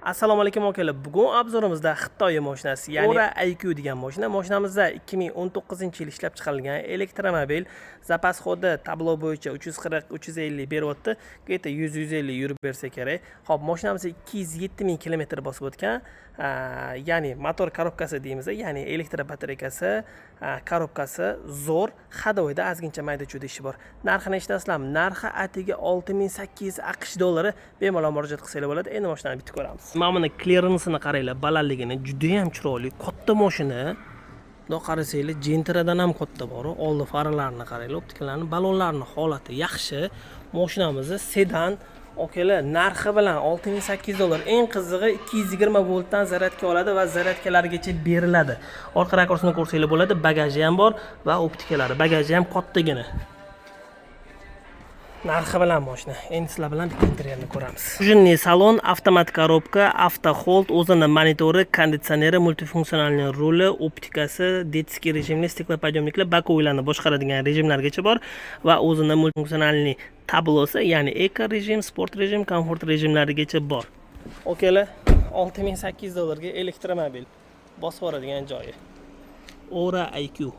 Assalomu alaykum akalar. Bugun obzorimizda Xitoy mashinasi, ya'ni Ora IQ degan mashina. Mashinamizda 2019-yil ishlab chiqarilgan elektromobil. Zapas xodi tablo bo'yicha 340-350 beryapti. Qayta 100-150 yurib bersa kerak. Xo'p, mashinamiz 207 km bosib o'tgan. Ya'ni motor korobkasi deymiz, ya'ni elektr batareykasi, korobkasi zo'r, hadovoyda ozgincha mayda-chuyda ishi bor. Narxini eshitasizlarmi? Narxi atiga 6800 AQSh dollari. Bemalol murojaat qilsanglar bo'ladi. Endi mashinani bitib ko'ramiz. Mana buni clearance-ni qaranglar, balandligini juda ham chiroyli, katta mashina. Bundoq qarasanglar, Gentra'dan ham katta bor. Oldi faralarini qaranglar, optikalarni, balonlarning holati yaxshi. Mashinamiz sedan. Okalar, narxi bilan 6800 dollar. Eng qizig'i 220 voltdan zaryadka oladi va zaryadkalargacha beriladi. Orqa rakursini ko'rsanglar bo'ladi, bagaji ham bor va optikalari. Bagaji ham kattagina. Narxi bilan mashina. Endi sizlar bilan bitta interyerni ko'ramiz. Prujinli salon, avtomat korobka, avto hold, o'zini monitori, konditsioneri, multifunksiyonalniy ruli, optikasi, detskiy rejimli stiklopodъемniklar, bakovlarni boshqaradigan rejimlargacha bor va o'zini multifunksiyonalniy tablosi, ya'ni eko rejim, sport rejim, komfort rejimlarigacha bor. Okalar, 6800 dollarga elektromobil bosib boradigan joyi. Ora IQ